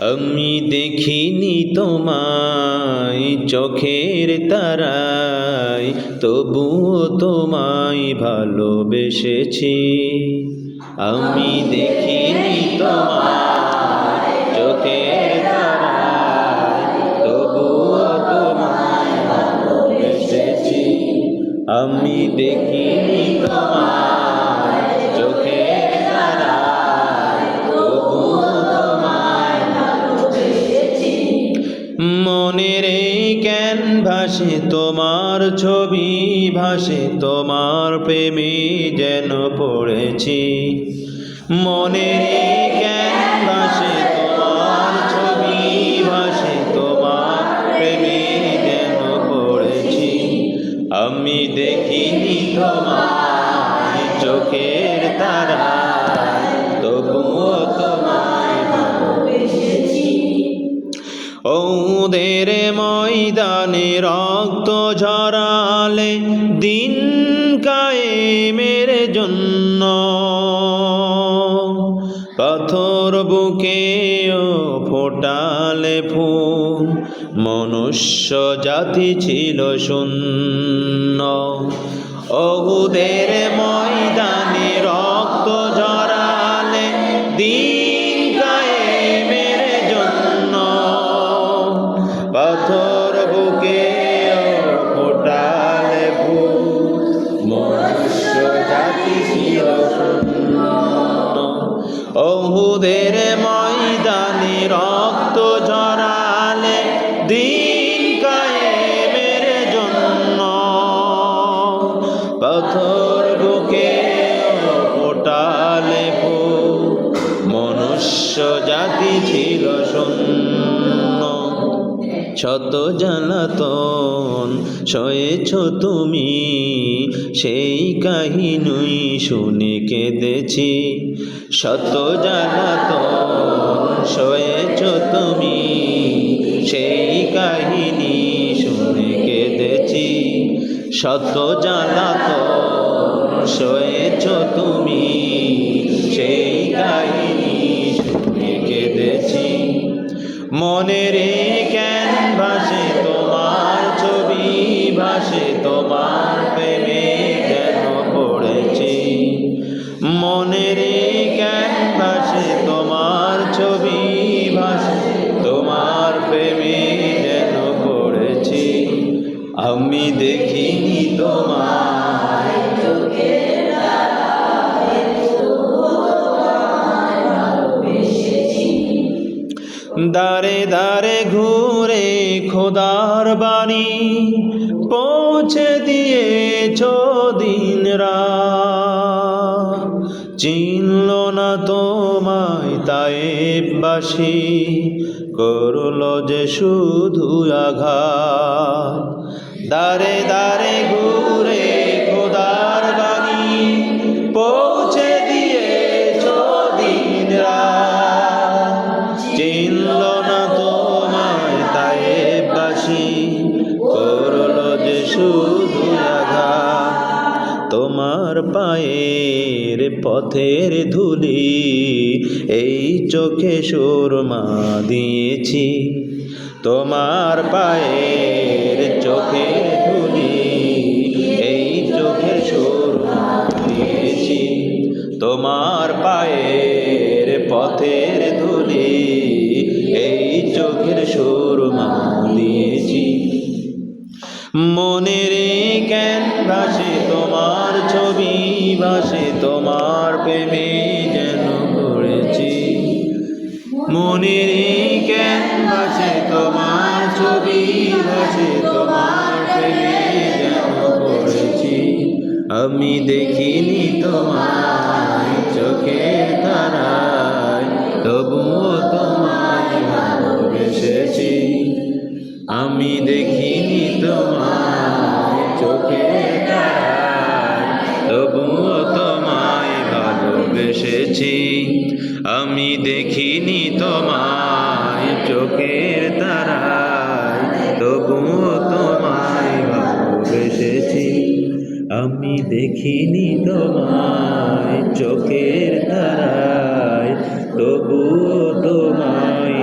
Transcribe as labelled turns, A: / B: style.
A: আমি দেখিনি তোমায় চোখের তারায়, তবুও তোমায় ভালোবেসেছি। আমি দেখিনি তোমায় চোখের তারায়, তবুও তোমায় ভালোবেসেছি। আমি দেখিনি তোমায় চোখের তারায়, তবুও তোমায় ভালোবেসেছি। মনের এই ক্যানভাসে তোমার ছবি ভাসে, তোমার প্রেমে যেন পড়েছি। মনের এই ক্যানভাসে তোমার ছবি ভাসে, তোমার প্রেমে যেন পড়েছি। আমি দেখিনি তোমায় চোখের তারায়, তবুও তোমায় ভালোবেসেছি। ওদের ময়দানে রক্ত ঝরালে দিন কায়েমের জন্য, পাথর বুকেও ফোটালে ফুল, মনুষ্য জাতি ছিল শূন্য। ওদের ময়দানে রক্ত ঝরালে দিন কায়েমের জন্য, পাথর বুকেও ফোটালে ফুল, মনুষ্য জাতি ছিল শূন্য। ওহুদের ময়দানে রক্ত ঝরালে দিন কায়েমের জন্য, পাথর বুকেও ফোটালে ফুল, মনুষ্য জাতি ছিল শূন্য। শত জ্বালাতন সয়েছ তুমি, সেই কাহিনী শুনে কেঁদেছি। শত জ্বালাতন সয়েছ তুমি, সেই কাহিনী শুনে কেঁদেছি। শত জ্বালাতন সয়েছ তুমি, সেই কাহিনী শুনে কেঁদেছি। মনের ক্যানভাসে তোমার ছবি ভাসে, তোমার প্রেমে যেন পড়েছি। মনের ক্যানভাসে তোমার ছবি ভাসে, তোমার প্রেমে যেন পড়েছি। আমি দেখিনি তোমায় চোখের তারায়, তবুও তোমায় ভালোবেসেছি। দারে দারে ঘুরে খোদার বাণী পৌঁছে দিয়েছ দিন রাত, চিনল না তোমায় তায়েববাসী, করল যে শুধু আঘাত। দারে দারে ঘুরে খোদার বাণী পৌঁছে দিয়েছ দিন রাত, চিনল না তোমায় তায়েববাসী, করল যে শুধু আঘাত। তোমার পায়ের পথের ধুলি এই চোখে সুরমা দিয়েছি। তোমার পায়ের চোখের ধুলি এই চোখে সুরমা দিয়েছি। তোমার পায়ের পথের ধুলি এই চোখের সুরমা দিয়েছি। মনের ক্যানভাসে তোমার ছবি ভাসে, তোমার প্রেমে যেন পড়েছি। মনের ক্যানভাসে তোমার ছবি ভাসে, তোমার প্রেমে যেন পড়েছি। আমি দেখিনি তোমায় চোখের তারায়, তবুও তোমায় ভালোবেসেছি। আমি দেখিনি তোমায় চোখের তারায়, তবুও তোমায় ভালোবেসেছি। আমি দেখিনি তোমায় চোখের তারায়, তবুও তোমায় ভালোবেসেছি। আমি দেখিনি তোমায় চোখের তারায়, তবুও তোমায়